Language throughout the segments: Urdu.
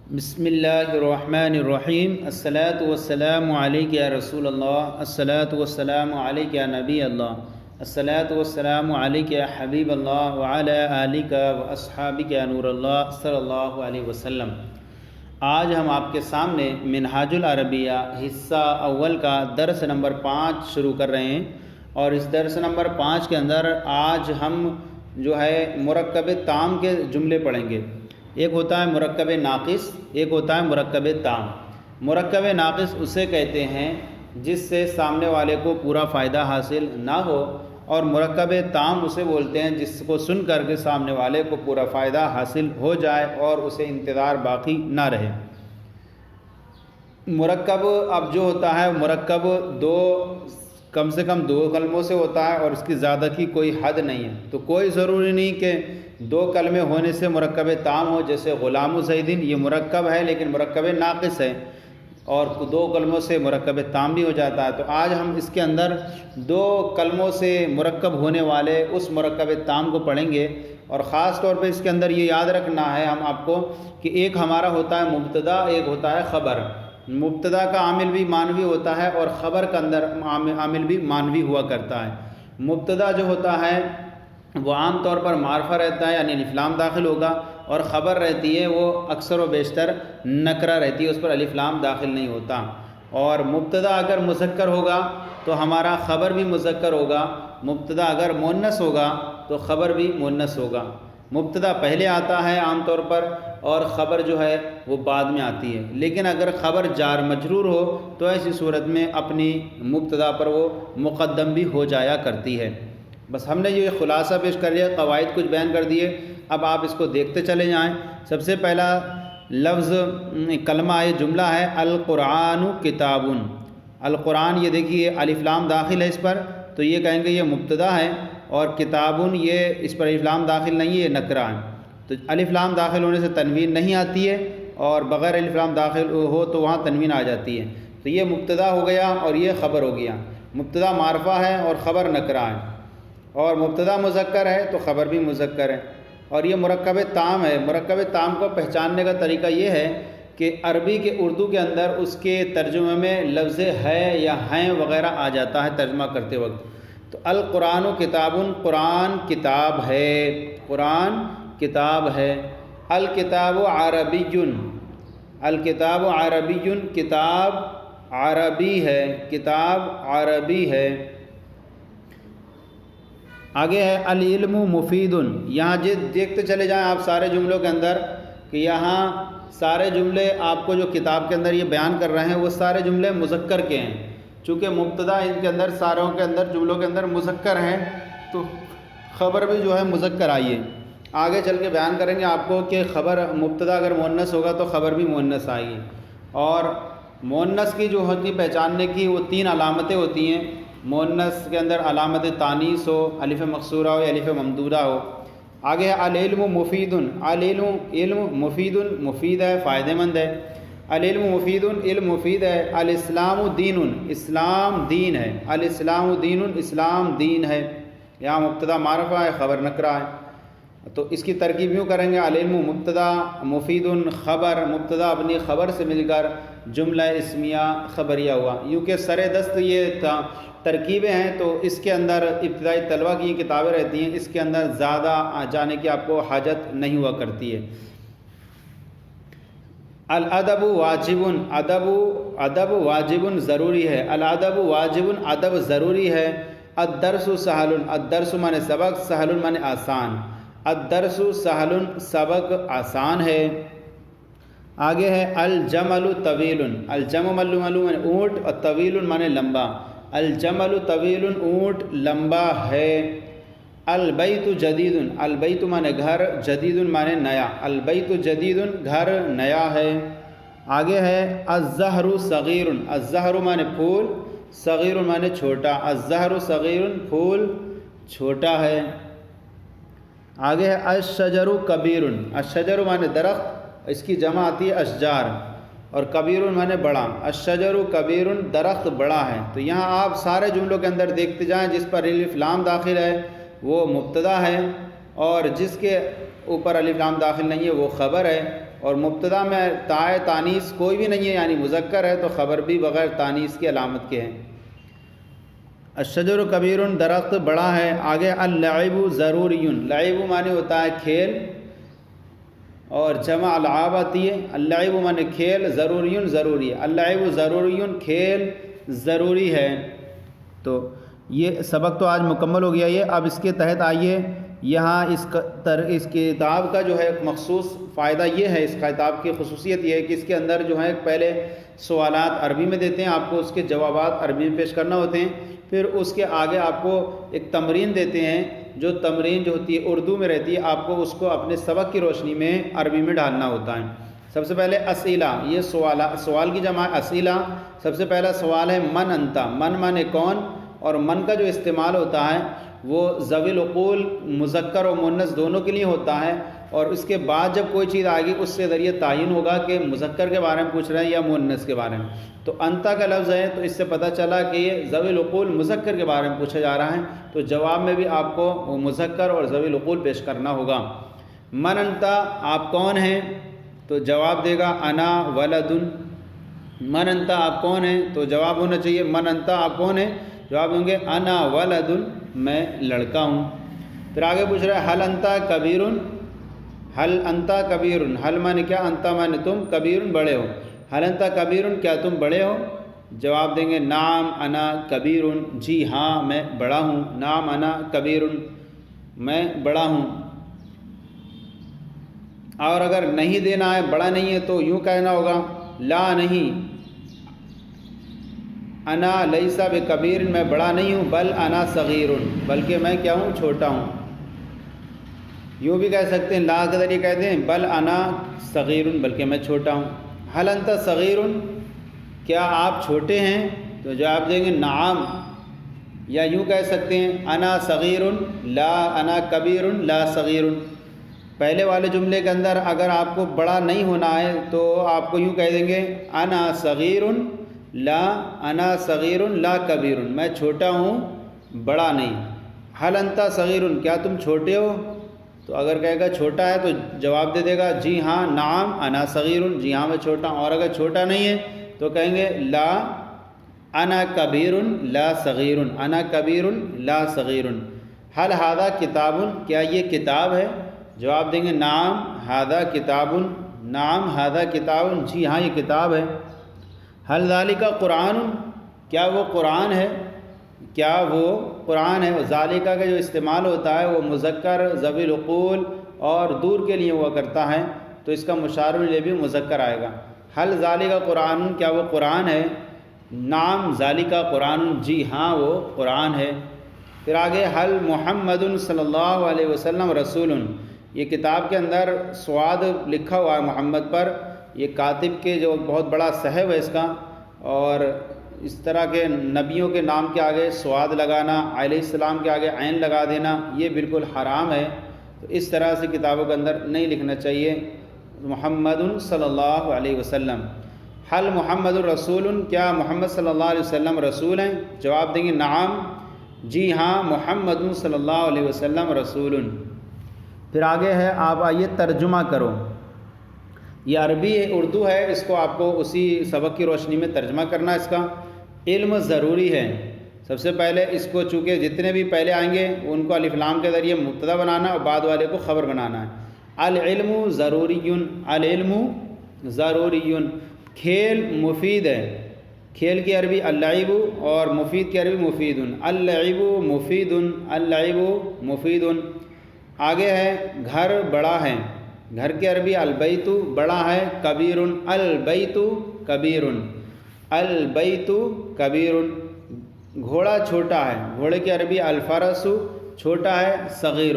بسم اللہ الرحمن الرحیم الصلاۃ والسلام علیک یا رسول اللہ الصلاۃ والسلام علیک یا نبی اللہ الصلاۃ والسلام علیک یا حبیب اللہ وعلی آلک واصحابک یا نور اللہ صلی اللہ علیہ وسلم۔ آج ہم آپ کے سامنے منہاج العربیہ حصہ اول کا درس نمبر 5 شروع کر رہے ہیں، اور اس درس نمبر 5 کے اندر آج ہم جو ہے مرکب تام کے جملے پڑھیں گے۔ ایک ہوتا ہے مرکب ناقص، ایک ہوتا ہے مرکب تام۔ مرکب ناقص اسے کہتے ہیں جس سے سامنے والے کو پورا فائدہ حاصل نہ ہو، اور مرکب تام اسے بولتے ہیں جس کو سن کر کے سامنے والے کو پورا فائدہ حاصل ہو جائے اور اسے انتظار باقی نہ رہے۔ مرکب اب جو ہوتا ہے مرکب کم سے کم 2 کلموں سے ہوتا ہے، اور اس کی زیادہ کی کوئی حد نہیں ہے، تو کوئی ضروری نہیں کہ 2 کلمے ہونے سے مرکب تام ہو۔ جیسے غلام زیدن یہ مرکب ہے لیکن مرکب ناقص ہے، اور 2 کلموں سے مرکب تام بھی ہو جاتا ہے۔ تو آج ہم اس کے اندر 2 کلموں سے مرکب ہونے والے اس مرکب تام کو پڑھیں گے، اور خاص طور پہ اس کے اندر یہ یاد رکھنا ہے ہم آپ کو کہ ایک ہمارا ہوتا ہے مبتدا، ایک ہوتا ہے خبر۔ مبتدا کا عامل بھی مانوی ہوتا ہے اور خبر کا اندر عامل بھی مانوی ہوا کرتا ہے۔ مبتدا جو ہوتا ہے وہ عام طور پر معرفہ رہتا ہے، یعنی الف لام داخل ہوگا، اور خبر رہتی ہے وہ اکثر و بیشتر نکرہ رہتی ہے، اس پر الف لام داخل نہیں ہوتا۔ اور مبتدا اگر مذکر ہوگا تو ہمارا خبر بھی مذکر ہوگا، مبتدا اگر مؤنث ہوگا تو خبر بھی مؤنث ہوگا۔ مبتدا پہلے آتا ہے عام طور پر، اور خبر جو ہے وہ بعد میں آتی ہے، لیکن اگر خبر جار مجرور ہو تو ایسی صورت میں اپنی مبتدا پر وہ مقدم بھی ہو جایا کرتی ہے۔ بس ہم نے یہ خلاصہ پیش کر لیا، قواعد کچھ بیان کر دیے، اب آپ اس کو دیکھتے چلے جائیں۔ سب سے پہلا لفظ کلمہ یہ جملہ ہے القرآن کتاب۔ القرآن یہ دیکھیے الف لام داخل ہے اس پر، تو یہ کہیں گے یہ مبتدا ہے، اور کتابٌ یہ اس پر الف لام داخل نہیں ہے، یہ نکرہ ہے۔ تو الف لام داخل ہونے سے تنوین نہیں آتی ہے، اور بغیر الف لام داخل ہو تو وہاں تنوین آ جاتی ہے۔ تو یہ مبتدا ہو گیا اور یہ خبر ہو گیا۔ مبتدا معرفہ ہے اور خبر نکرہ ہے، اور مبتدا مذکر ہے تو خبر بھی مذکر ہے، اور یہ مرکب تام ہے۔ مرکب تام کو پہچاننے کا طریقہ یہ ہے کہ عربی کے اردو کے اندر اس کے ترجمے میں لفظ ہے یا ہیں وغیرہ آ جاتا ہے ترجمہ کرتے وقت۔ تو القرآن کتاب، قرآن کتاب ہے، قرآن کتاب ہے۔ الکتاب عربی، الکتاب عربی، کتاب عربی ہے، کتاب عربی ہے۔ آگے ہے العلم مفید۔ یہاں دیکھتے چلے جائیں آپ سارے جملوں کے اندر کہ یہاں سارے جملے آپ کو جو کتاب کے اندر یہ بیان کر رہے ہیں وہ سارے جملے مذکر کے ہیں، چونکہ مبتدا ان کے اندر ساروں کے اندر جملوں کے اندر مذکر ہیں، تو خبر بھی جو ہے مذکر آئی ہے۔ آگے چل کے بیان کریں گے آپ کو کہ خبر مبتدا اگر مؤنث ہوگا تو خبر بھی مؤنث آئے گی، اور مؤنث کی جو ہوتی پہچاننے کی وہ 3 علامتیں ہوتی ہیں۔ مؤنث کے اندر علامت تانیث ہو، الف مقصورہ ہو یا الف ممدودہ ہو۔ آگے ہے العلم مفید، العلم علم مفید، مفید ہے، فائدہ مند ہے۔ العلم مفید، علم مفید ہے۔ الاسلام دین، اسلام دین ہے، الاسلام دین، اسلام دین ہے۔ یہاں مبتدا معرفہ ہے، خبر نکرہ ہے، تو اس کی ترکیب یوں کریں گے العلم مبتدا، مفید خبر، مبتدا اپنی خبر سے مل کر جملہ اسمیہ خبریہ ہوا۔ یوں کہ سر دست یہ ترکیبیں ہیں، تو اس کے اندر ابتدائی طلبہ کی یہ کتابیں رہتی ہیں، اس کے اندر زیادہ جانے کی آپ کو حاجت نہیں ہوا کرتی ہے۔ الادب واجب، ادب واجب ضروری ہے، الادب واجب ادب ضروری ہے۔ الدرس سہل، الدرس مانے سبق، سہل مانے آسان، الدرس سہل سبق آسان ہے۔ آگے ہے الجمل طویل، الجمل مانے اونٹ، اور طویل مانے لمبا، الجمل طویل اونٹ لمبا ہے۔ البیت جدید، البیت مانے گھر، جدید مانے نیا، البیت جدید گھر نیا ہے۔ آگے ہے الزہر صغیر، الزہر مانے پھول، صغیر مانے چھوٹا، الزہر صغیر پھول چھوٹا ہے۔ آگے ہے الشجر کبیر، الشجر مانے درخت، اس کی جمع آتی ہے اشجار، اور کبیر مانے بڑا، الشجر کبیر درخت بڑا ہے۔ تو یہاں آپ سارے جملوں کے اندر دیکھتے جائیں جس پر الف لام داخل ہے وہ مبتدا ہے، اور جس کے اوپر الف لام داخل نہیں ہے وہ خبر ہے، اور مبتدا میں تائے تانیث کوئی بھی نہیں ہے، یعنی مذکر ہے تو خبر بھی بغیر تانیث کی علامت کے ہیں۔ الشجر کبیر، درخت بڑا ہے۔ آگے اللعب ضروری، لعب معنی ہوتا ہے کھیل، اور جمع العاب آتی ہے۔ اللعب معنی کھیل، ضروری ضروری ہے، اللعب ضروری کھیل ضروری ہے۔ تو یہ سبق تو آج مکمل ہو گیا۔ یہ اب اس کے تحت آئیے، یہاں اس کتاب کا جو ہے مخصوص فائدہ یہ ہے، اس کتاب کی خصوصیت یہ ہے کہ اس کے اندر جو ہے پہلے سوالات عربی میں دیتے ہیں، آپ کو اس کے جوابات عربی میں پیش کرنا ہوتے ہیں، پھر اس کے آگے آپ کو ایک تمرین دیتے ہیں، جو تمرین جو ہوتی ہے اردو میں رہتی ہے، آپ کو اس کو اپنے سبق کی روشنی میں عربی میں ڈالنا ہوتا ہے۔ سب سے پہلے اسئلہ، یہ سوال کی جمع اسئلہ۔ سب سے پہلا سوال ہے من انتا، من مانے کون، اور من کا جو استعمال ہوتا ہے وہ ذوی العقول مذکر و مؤنث دونوں کے لیے ہوتا ہے، اور اس کے بعد جب کوئی چیز آئے گی اس سے ذریعے تعین ہوگا کہ مذکر کے بارے میں پوچھ رہے ہیں یا مؤنث کے بارے میں۔ تو انتا کا لفظ ہے تو اس سے پتہ چلا کہ یہ ذوی العقول مذکر کے بارے میں پوچھا جا رہا ہے، تو جواب میں بھی آپ کو وہ مذکر اور ذوی العقول پیش کرنا ہوگا۔ من انتا، آپ کون ہیں، تو جواب دے گا انا ولدن۔ من انتا، آپ کون ہیں، تو جواب ہونا چاہیے من انتا، آپ کون ہیں، جواب دیں گے انا ولدن، میں لڑکا ہوں۔ پھر آگے پوچھ رہا ہے حل انتا کبیرن، حل انتا کبیرن، حل مانے کیا، انتا مانے تم، کبیرن بڑے ہو، حل انتا کبیرن، کیا تم بڑے ہو، جواب دیں گے نعم انا کبیرن، جی ہاں میں بڑا ہوں، نعم انا کبیرن، میں بڑا ہوں۔ اور اگر نہیں دینا ہے، بڑا نہیں ہے، تو یوں کہنا ہوگا لا نہیں، انا لیسا بکبیر، میں بڑا نہیں ہوں، بل انا صغیر، بلکہ میں کیا ہوں، چھوٹا ہوں۔ یوں بھی کہہ سکتے ہیں، لا کے ذریعے کہتے ہیں بل انا صغیر، بلکہ میں چھوٹا ہوں۔ حل انت صغیر، کیا آپ چھوٹے ہیں، تو جواب دیں گے نعم، یا یوں کہہ سکتے ہیں انا صغیر لا انا کبیر لا صغیر۔ پہلے والے جملے کے اندر اگر آپ کو بڑا نہیں ہونا ہے تو آپ کو یوں کہہ دیں گے انا صغیر لا انا صغیر لا کبیر، میں چھوٹا ہوں بڑا نہیں۔ حل انت صغیر، کیا تم چھوٹے ہو، تو اگر کہے گا چھوٹا ہے تو جواب دے دے گا جی ہاں نعم انا صغیر، جی ہاں میں چھوٹا ہوں۔ اور اگر چھوٹا نہیں ہے تو کہیں گے لا انا کبیر لا صغیر، انا کبیر لا صغیر۔ حل ھذا کتاب، کیا یہ کتاب ہے، جواب دیں گے نعم ھذا کتاب، نعم ھذا کتاب، جی ہاں یہ کتاب ہے۔ حل ذالک قرآن، کیا وہ قرآن ہے، کیا وہ قرآن ہے۔ ذالکہ کا جو استعمال ہوتا ہے وہ مذکر ذوی العقول اور دور کے لیے ہوا کرتا ہے، تو اس کا مشار الیہ بھی مذکر آئے گا۔ حل ذالکہ قرآن، کیا وہ قرآن ہے، نعم ذالکہ قرآن، جی ہاں وہ قرآن ہے۔ پھر آگے حل محمد صلی اللہ علیہ وسلم رسول، یہ کتاب کے اندر سواد لکھا ہوا ہے محمد پر، یہ کاتب کے جو بہت بڑا صاحب ہے اس کا، اور اس طرح کے نبیوں کے نام کے آگے سواد لگانا، علیہ السلام کے آگے عین لگا دینا، یہ بالکل حرام ہے، تو اس طرح سے کتابوں کے اندر نہیں لکھنا چاہیے۔ محمد صلی اللہ علیہ وسلم۔ حل محمد الرسول، کیا محمد صلی اللہ علیہ وسلم رسول ہیں، جواب دیں گے نعم، جی ہاں محمد صلی اللہ علیہ وسلم رسول۔ پھر آگے ہے آپ آئیے ترجمہ کرو، یہ عربی ہے اردو ہے، اس کو آپ کو اسی سبق کی روشنی میں ترجمہ کرنا، اس کا علم ضروری ہے۔ سب سے پہلے اس کو چونکہ جتنے بھی پہلے آئیں گے ان کو الف لام کے ذریعے مبتدا بنانا اور بعد والے کو خبر بنانا ہے۔ العلم ضروری، العلم ضروری، کھیل مفید ہے، کھیل کی عربی اللعب اور مفید کی عربی مفید، اللعب مفید، اللعب مفید۔ آگے ہے گھر بڑا ہے، گھر کی عربی البیت بڑا ہے، کبیر، البیت کبیر، البیت کبیر۔ گھوڑا چھوٹا ہے، گھوڑے کی عربی الفرس چھوٹا ہے، صغیر،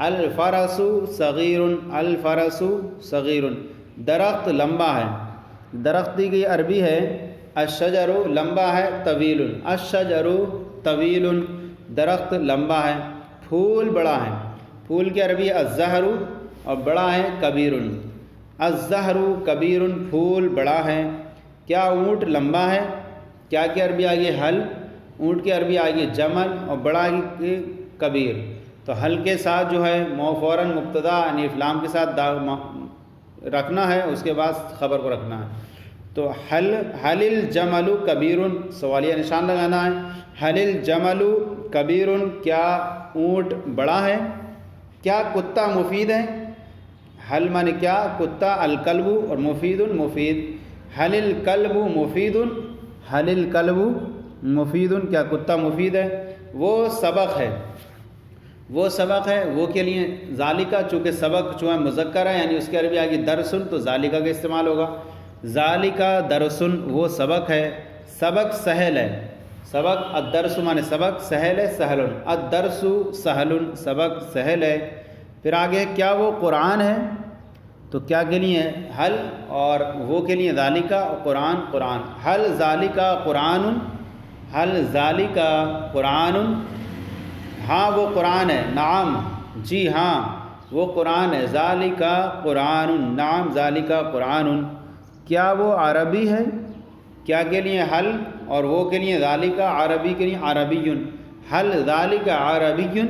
الفرس صغیر، الفرس صغیر۔ درخت لمبا ہے، درخت کی عربی ہے الشجر، لمبا ہے، طویل، الشجر طویل، درخت لمبا ہے۔ پھول بڑا ہے، پھول کی عربی الزہر اور بڑا ہے کبیر، الزہر کبیر، پھول بڑا ہے۔ کیا اونٹ لمبا ہے، کیا کی عربی آگے حل، اونٹ کی عربی آگے جمل اور بڑا کی کبیر۔ تو حل کے ساتھ جو ہے فوراً مبتدا الف لام کے ساتھ رکھنا ہے، اس کے بعد خبر کو رکھنا ہے۔ تو حل الجمل کبیر، سوالیہ نشان لگانا ہے۔ حل الجمل کبیر، کیا اونٹ بڑا ہے؟ کیا کتا مفید ہے؟ حل مانے کیا، کتا، الکلب اور مفید مفید۔ حل الکلب مفید، حل الکلب مفید، کیا کتا مفید ہے؟ وہ سبق ہے، وہ سبق ہے، وہ کے لیے ذالکہ، چونکہ سبق جو ہے مذکر ہے یعنی اس کے عربی آگے درسن تو ذالکہ کا استعمال ہوگا۔ ذالکہ درسن، وہ سبق ہے، سبق سہل ہے۔ سبق الدرس مانے سبق، سہل ہے سہل، الدرس سہل، سبق سہل ہے۔ پھر آگے کیا وہ قرآن ہے؟ تو کیا کے لیے ہے؟ حل، اور وہ کے لیے ذالکہ، قرآن قرآن۔ حل ذالکہ قرآن، حل ذالکہ قرآن، ہاں وہ قرآن ہے، نعم جی ہاں وہ قرآن ہے، ذالکہ قرآن، نعم ذالکہ قرآن۔ کیا وہ عربی ہے؟ کیا کے لیے حل، اور وہ کے لیے ذالکہ، عربی کے لیے عربی۔ حل ذالکہ عربی،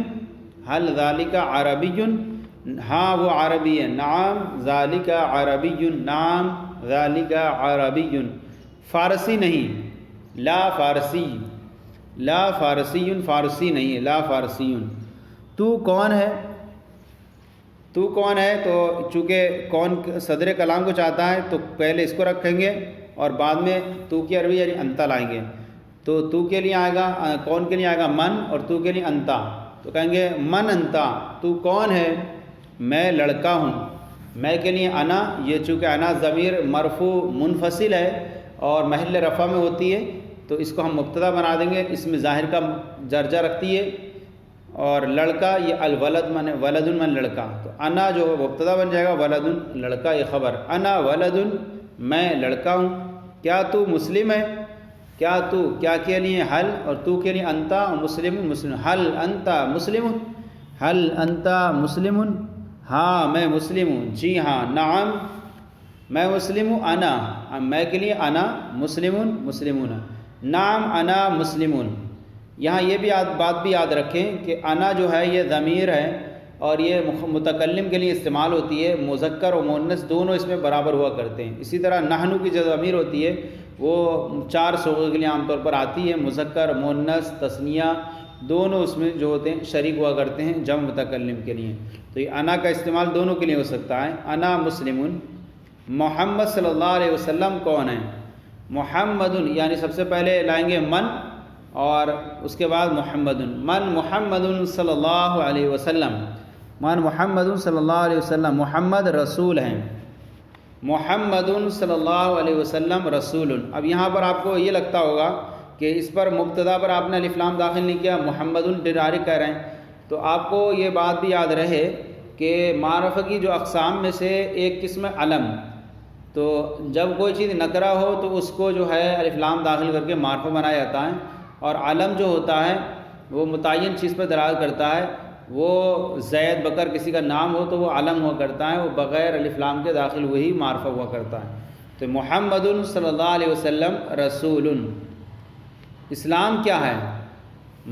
حل ذالکہ عربی، ہاں وہ عربی ہے، نعم ذالکہ عربی، نعم ذالکہ عربی۔ فارسی نہیں، لا فارسی، لا فارسی، فارسی نہیں ہے، لا فارسی۔ تو کون ہے؟ تو کون ہے؟ تو چونکہ کون صدر کلام کو چاہتا ہے تو پہلے اس کو رکھیں گے اور بعد میں تو کی عربی یعنی انتا لائیں گے۔ تو کے لیے آئے گا، کون کے لیے آئے گا من، اور تو کے لیے انتا، تو کہیں گے من انتا، تو کون ہے؟ میں لڑکا ہوں۔ میں کے لیے انا، یہ چونکہ انا ضمیر مرفوع منفصل ہے اور محل رفع میں ہوتی ہے تو اس کو ہم مبتدا بنا دیں گے، اس میں ظاہر کا درجہ رکھتی ہے، اور لڑکا یہ الولد من، ولد من لڑکا، تو انا جو مبتدا بن جائے گا، ولد لڑکا یہ خبر، انا ولد میں لڑکا ہوں۔ کیا تو مسلم ہے؟ کیا تو، کیا کے لیے حل، اور تو کے لیے انتا، مسلم مسلم، حل انتا مسلم، حل انتا مسلم، ہاں میں مسلم ہوں، جی ہاں، نعم میں مسلم ہوں، انا، میں کے لیے انا مسلم مسلمون، نعم انا مسلمون۔ یہاں یہ بھی بات بھی یاد رکھیں کہ انا جو ہے یہ ضمیر ہے اور یہ متکلم کے لیے استعمال ہوتی ہے، مذکر و مؤنث دونوں اس میں برابر ہوا کرتے ہیں۔ اسی طرح نحنو کی جو ضمیر ہوتی ہے وہ 4 صوغے کے لیے عام طور پر آتی ہے، مذکر، مؤنث، تثنیہ دونوں اس میں جو ہوتے ہیں شریک ہوا کرتے ہیں جمع متکلم کے لیے، تو یہ انا کا استعمال دونوں کے لیے ہو سکتا ہے۔ انا مسلمون۔ محمد صلی اللہ علیہ وسلم کون ہیں؟ محمد یعنی سب سے پہلے لائیں گے من اور اس کے بعد محمد، من محمد صلی اللہ علیہ وسلم، من محمد صلی اللہ علیہ وسلم، محمد رسول ہیں، محمد صلی اللہ علیہ وسلم رسول۔ اب یہاں پر آپ کو یہ لگتا ہوگا کہ اس پر مبتدا پر آپ نے الف لام داخل نہیں کیا، محمد ڈائریکٹ کہہ رہے ہیں، تو آپ کو یہ بات بھی یاد رہے کہ معرفہ کی جو اقسام میں سے ایک قسم علم، تو جب کوئی چیز نکرہ ہو تو اس کو جو ہے الف لام داخل کر کے معرفہ بنایا جاتا ہے، اور علم جو ہوتا ہے وہ متعین چیز پر دلالت کرتا ہے، وہ زید بکر کسی کا نام ہو تو وہ علم ہوا کرتا ہے، وہ بغیر الف لام کے داخل وہی معرفہ ہوا کرتا ہے۔ تو محمد صلی اللہ علیہ وسلم رسول۔ اسلام کیا ہے؟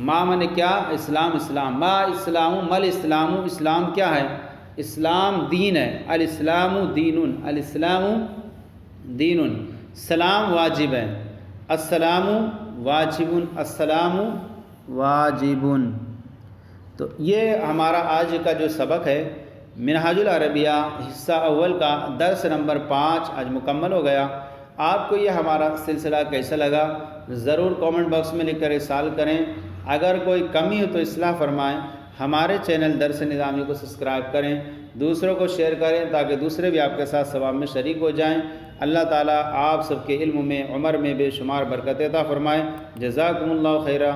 ما من کیا؟ اسلام، اسلام، ما اسلام، مل اسلام، اسلام کیا ہے؟ اسلام دین ہے، الاسلام دین، الاسلام دین، سلام واجب ہے، السلام واجب، السلام واجب۔ تو یہ ہمارا آج کا جو سبق ہے منہاج العربیہ حصہ اول کا درس نمبر 5 آج مکمل ہو گیا۔ آپ کو یہ ہمارا سلسلہ کیسا لگا ضرور کامنٹ باکس میں لکھ کر ارسال کریں، اگر کوئی کمی ہو تو اصلاح فرمائیں۔ ہمارے چینل درس نظامی کو سبسکرائب کریں، دوسروں کو شیئر کریں تاکہ دوسرے بھی آپ کے ساتھ ثواب میں شریک ہو جائیں۔ اللہ تعالیٰ آپ سب کے علم میں، عمر میں بے شمار برکت عطا فرمائے۔ جزاکم اللہ خیرہ۔